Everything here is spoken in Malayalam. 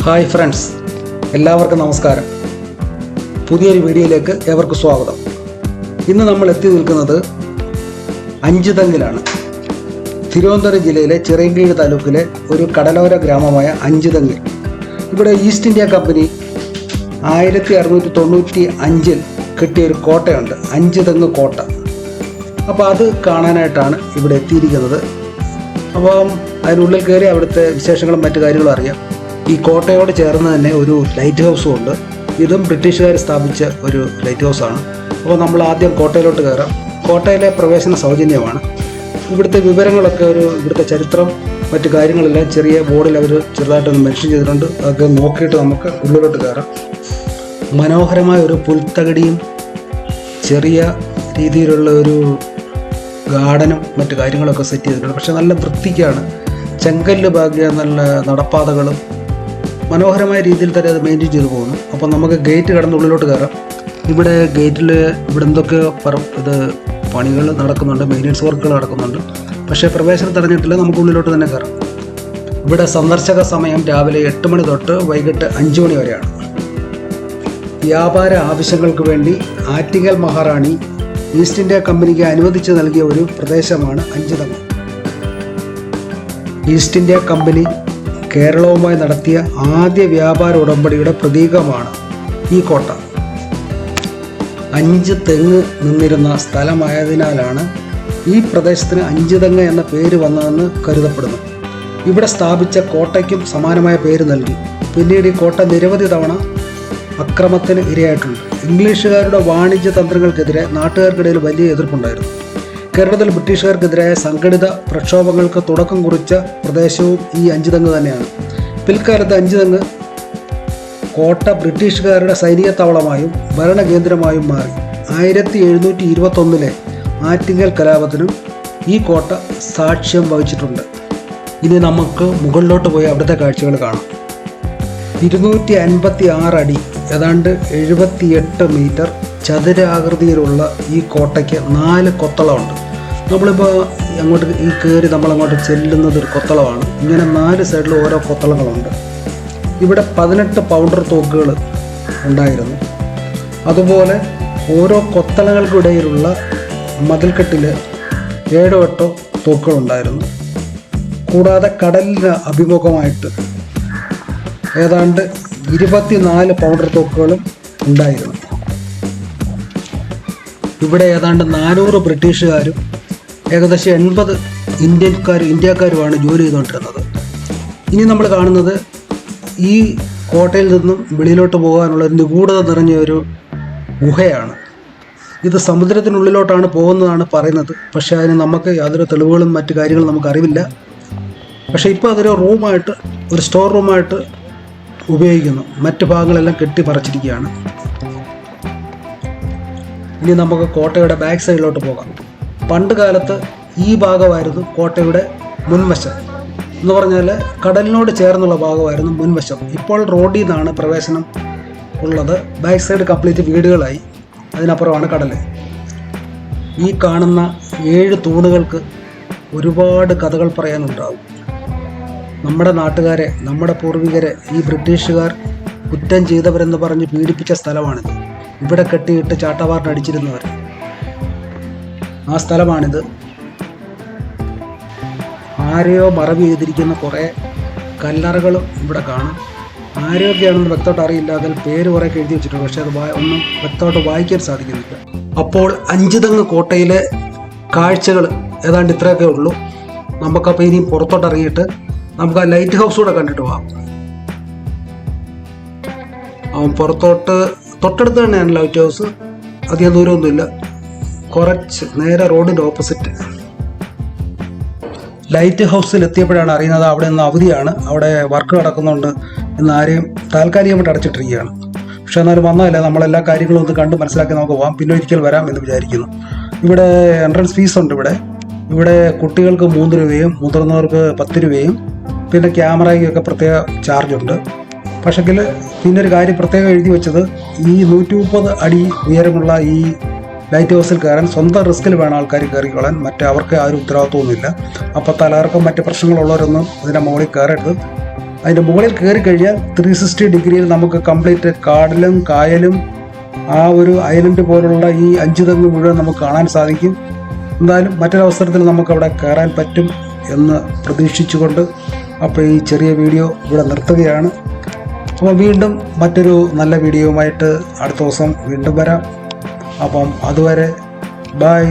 ഹായ് ഫ്രണ്ട്സ്, എല്ലാവർക്കും നമസ്കാരം. പുതിയൊരു വീഡിയോയിലേക്ക് ഏവർക്കും സ്വാഗതം. ഇന്ന് നമ്മൾ എത്തി നിൽക്കുന്നത് അഞ്ചുതെങ്ങിലാണ്. തിരുവനന്തപുരം ജില്ലയിലെ ചിറയൻകീഴ് താലൂക്കിലെ ഒരു കടലോര ഗ്രാമമായ അഞ്ചുതെങ്ങ്. ഇവിടെ ഈസ്റ്റ് ഇന്ത്യ കമ്പനി 1695 കെട്ടിയൊരു കോട്ടയുണ്ട്, അഞ്ചുതെങ്ങ് കോട്ട. അപ്പോൾ അത് കാണാനായിട്ടാണ് ഇവിടെ എത്തിയിരിക്കുന്നത്. അപ്പം അതിനുള്ളിൽ കയറി അവിടുത്തെ വിശേഷങ്ങളും മറ്റു കാര്യങ്ങളും അറിയാം. ഈ കോട്ടയോട് ചേർന്ന് തന്നെ ഒരു ലൈറ്റ് ഹൗസും ഉണ്ട്. ഇതും ബ്രിട്ടീഷുകാർ സ്ഥാപിച്ച ഒരു ലൈറ്റ് ഹൗസാണ്. അപ്പോൾ നമ്മൾ ആദ്യം കോട്ടയിലോട്ട് കയറാം. കോട്ടയിലെ പ്രവേശന സൗജന്യമാണ്. ഇവിടുത്തെ വിവരങ്ങളൊക്കെ ഇവിടുത്തെ ചരിത്രം മറ്റു കാര്യങ്ങളെല്ലാം ചെറിയ ബോർഡിൽ അവർ ചെറുതായിട്ടൊന്ന് മെൻഷൻ ചെയ്തിട്ടുണ്ട്. അതൊക്കെ നോക്കിയിട്ട് നമുക്ക് ഉള്ളിലോട്ട് കയറാം. മനോഹരമായ ഒരു പുൽത്തകടിയും ചെറിയ രീതിയിലുള്ള ഒരു ഗാർഡനും മറ്റു കാര്യങ്ങളൊക്കെ സെറ്റ് ചെയ്തിട്ടുണ്ട്. പക്ഷെ നല്ല വൃത്തിക്കാണ്. ചെങ്കല്ല് ഭാഗ്യ നല്ല നടപ്പാതകളും മനോഹരമായ രീതിയിൽ തന്നെ അത് മെയിൻറ്റെയിൻ ചെയ്തു പോകുന്നു. അപ്പോൾ നമുക്ക് ഗേറ്റ് കടന്ന് ഉള്ളിലോട്ട് കയറാം. ഇവിടെ ഗേറ്റിൽ എന്തൊക്കെയോ പണികൾ നടക്കുന്നുണ്ട്, മെയിൻ്റെനൻസ് വർക്കുകൾ നടക്കുന്നുണ്ട്. പക്ഷേ പ്രവേശനം തടഞ്ഞിട്ടില്ല, നമുക്ക് ഉള്ളിലോട്ട് തന്നെ കയറാം. ഇവിടെ സന്ദർശക സമയം രാവിലെ 8 മണി തൊട്ട് വൈകിട്ട് 5 മണി വരെയാണ്. വ്യാപാര ആവശ്യങ്ങൾക്ക് വേണ്ടി ആറ്റിങ്ങൽ മഹാറാണി ഈസ്റ്റ് ഇന്ത്യ കമ്പനിക്ക് അനുവദിച്ച് നൽകിയ ഒരു പ്രദേശമാണ് അഞ്ചുതെങ്ങ്. ഈസ്റ്റ് ഇന്ത്യ കമ്പനി കേരളവുമായി നടത്തിയ ആദ്യ വ്യാപാര ഉടമ്പടിയുടെ പ്രതീകമാണ് ഈ കോട്ട. 5 തെങ്ങ് നിന്നിരുന്ന സ്ഥലമായതിനാലാണ് ഈ പ്രദേശത്തിന് അഞ്ചുതെങ്ങ് എന്ന പേര് വന്നതെന്ന് കരുതപ്പെടുന്നു. ഇവിടെ സ്ഥാപിച്ച കോട്ടയ്ക്കും സമാനമായ പേര് നൽകി. പിന്നീട് ഈ കോട്ട നിരവധി തവണ അക്രമത്തിന് ഇരയായിട്ടുണ്ട്. ഇംഗ്ലീഷുകാരുടെ വാണിജ്യ തന്ത്രങ്ങൾക്കെതിരെ നാട്ടുകാർക്കിടയിൽ വലിയ എതിർപ്പുണ്ടായിരുന്നു. കേരളത്തിൽ ബ്രിട്ടീഷുകാർക്കെതിരായ സംഘടിത പ്രക്ഷോഭങ്ങൾക്ക് തുടക്കം കുറിച്ച പ്രദേശവും ഈ അഞ്ചുതെങ്ങ് തന്നെയാണ്. പിൽക്കാലത്ത് അഞ്ചുതെങ്ങ് കോട്ട ബ്രിട്ടീഷുകാരുടെ സൈനിക താവളമായും ഭരണകേന്ദ്രമായും മാറി. 1721 ആറ്റിങ്ങൽ കലാപത്തിനും ഈ കോട്ട സാക്ഷ്യം വഹിച്ചിട്ടുണ്ട്. ഇനി നമുക്ക് മുകളിലോട്ട് പോയി അവിടുത്തെ കാഴ്ചകൾ കാണാം. 256 അടി, ഏതാണ്ട് 78 മീറ്റർ ചതുരാകൃതിയിലുള്ള ഈ കോട്ടയ്ക്ക് 4 കൊത്തളമുണ്ട്. നമ്മളിപ്പോൾ അങ്ങോട്ട് നമ്മളങ്ങോട്ട് ചെല്ലുന്നത് ഒരു കൊത്തളമാണ്. ഇങ്ങനെ 4 സൈഡിലും ഓരോ കൊത്തളങ്ങളുണ്ട്. ഇവിടെ 18 പൗണ്ടർ തോക്കുകൾ ഉണ്ടായിരുന്നു. അതുപോലെ ഓരോ കൊത്തളങ്ങൾക്കിടയിലുള്ള മതിൽക്കെട്ടിൽ 7-8 തോക്കുകളുണ്ടായിരുന്നു. കൂടാതെ കടലിന് അഭിമുഖമായിട്ട് ഏതാണ്ട് 24 പൗണ്ടർ തോക്കുകളും ഉണ്ടായിരുന്നു. ഇവിടെ ഏതാണ്ട് 400 ബ്രിട്ടീഷുകാരും ഏകദേശം 80 ഇന്ത്യക്കാരുമാണ് ജോലി ചെയ്തുകൊണ്ടിരുന്നത്. ഇനി നമ്മൾ കാണുന്നത് ഈ കോട്ടയിൽ നിന്നും വെളിയിലോട്ട് പോകാനുള്ള ഒരു നിഗൂഢത നിറഞ്ഞ ഒരു ഗുഹയാണ്. ഇത് സമുദ്രത്തിനുള്ളിലോട്ടാണ് പോകുന്നതാണ് പറയുന്നത്. പക്ഷേ അതിന് നമുക്ക് യാതൊരു തെളിവുകളും മറ്റു കാര്യങ്ങളും നമുക്കറിവില്ല. പക്ഷേ ഇപ്പോൾ അതൊരു റൂമായിട്ട്, ഒരു സ്റ്റോർ റൂമായിട്ട് ഉപയോഗിക്കുന്നു. മറ്റു ഭാഗങ്ങളെല്ലാം കെട്ടിപ്പറച്ചിരിക്കുകയാണ്. ഇനി നമുക്ക് കോട്ടയുടെ ബാക്ക് സൈഡിലോട്ട് പോകാം. പണ്ട് കാലത്ത് ഈ ഭാഗമായിരുന്നു കോട്ടയുടെ മുൻവശം. എന്ന് പറഞ്ഞാൽ കടലിനോട് ചേർന്നുള്ള ഭാഗമായിരുന്നു മുൻവശം. ഇപ്പോൾ റോഡിൽ നിന്നാണ് പ്രവേശനം ഉള്ളത്. ബാക്ക് സൈഡ് കംപ്ലീറ്റ് വീടുകളായി. അതിനപ്പുറമാണ് കടൽ. ഈ കാണുന്ന 7 തൂണുകൾക്ക് ഒരുപാട് കഥകൾ പറയാനുണ്ടാകും. നമ്മുടെ നാട്ടുകാരെ, നമ്മുടെ പൂർവികരെ ഈ ബ്രിട്ടീഷുകാർ കുറ്റം ചെയ്തവരെന്ന് പറഞ്ഞ് പീഡിപ്പിച്ച സ്ഥലമാണിത്. ഇവിടെ കെട്ടിയിട്ട് ചാട്ടവാറിനടിച്ചിരുന്നവർ. ആ സ്ഥലമാണിത്. ആരെയോ മറവ് ചെയ്തിരിക്കുന്ന കുറേ കല്ലറകളും ഇവിടെ കാണാം. ആരെയൊക്കെയാണെന്ന് വ്യക്തമായിട്ട് അറിയില്ല. അതിൽ പേര് കുറേ എഴുതി വെച്ചിട്ടുണ്ട്. പക്ഷേ അത് ഒന്നും വ്യക്തമായിട്ട് വായിക്കാൻ സാധിക്കുന്നില്ല. അപ്പോൾ അഞ്ചുതെങ്ങ് കോട്ടയിലെ കാഴ്ചകൾ ഏതാണ്ട് ഇത്രയൊക്കെ ഉള്ളൂ. നമുക്കപ്പോൾ ഇനി പുറത്തോട്ട് ഇറങ്ങിയിട്ട് നമുക്ക് ആ ലൈറ്റ് ഹൗസ് കൂടെ കണ്ടിട്ട് പോകാം. പുറത്തോട്ട് തൊട്ടടുത്ത് തന്നെയാണ് ലൈറ്റ് ഹൗസ്. അധികം ദൂരമൊന്നുമില്ല, കുറച്ച് നേരെ റോഡിൻ്റെ ഓപ്പോസിറ്റ്. ലൈറ്റ് ഹൗസിൽ എത്തിയപ്പോഴാണ് അറിയുന്നത് അവിടെ നിന്ന് അവധിയാണ്, അവിടെ വർക്ക് നടക്കുന്നുണ്ട് എന്ന് ആരെയും താൽക്കാലികമായിട്ട് അടച്ചിട്ടിരിക്കുകയാണ്. പക്ഷെ എന്നാലും വന്നതല്ല, നമ്മളെല്ലാ കാര്യങ്ങളും ഒന്ന് കണ്ട് മനസ്സിലാക്കി നമുക്ക് പോകാം. പിന്നെ ഒരിക്കൽ വരാം എന്ന് വിചാരിക്കുന്നു. ഇവിടെ എൻട്രൻസ് ഫീസ് ഉണ്ട്. ഇവിടെ കുട്ടികൾക്ക് 3 രൂപയും മുതിർന്നവർക്ക് 10 രൂപയും പിന്നെ ക്യാമറയ്ക്കൊക്കെ പ്രത്യേക ചാർജുണ്ട്. പക്ഷെങ്കിൽ പിന്നെ ഒരു കാര്യം പ്രത്യേകം എഴുതി വെച്ചത്, ഈ 130 അടി ഉയരമുള്ള ഈ ലൈറ്റ് ഹൗസിൽ കയറാൻ സ്വന്തം റിസ്കിൽ വേണം ആൾക്കാർ കയറിക്കൊള്ളാൻ. അവർക്ക് ആ ഒരു ഉത്തരവാദിത്വമൊന്നുമില്ല. അപ്പോൾ തലകർക്കും മറ്റ് പ്രശ്നങ്ങളുള്ളവരൊന്നും ഇതിൻ്റെ മുകളിൽ കയറരുത്. അതിൻ്റെ മുകളിൽ കയറി കഴിഞ്ഞാൽ 360 ഡിഗ്രിയിൽ നമുക്ക് കംപ്ലീറ്റ് കാടിലും കായലും ആ ഒരു ഐലൻഡ് പോലുള്ള ഈ 5 തെങ്ങ് മുഴുവൻ നമുക്ക് കാണാൻ സാധിക്കും. എന്തായാലും മറ്റൊരവസരത്തിൽ നമുക്കവിടെ കയറാൻ പറ്റും എന്ന് പ്രതീക്ഷിച്ചുകൊണ്ട് അപ്പോൾ ഈ ചെറിയ വീഡിയോ ഇവിടെ നിർത്തുകയാണ്. അപ്പോൾ വീണ്ടും മറ്റൊരു നല്ല വീഡിയോയുമായിട്ട് അടുത്ത ദിവസം വീണ്ടും വരാം. അപ്പം അതുവരെ ബൈ.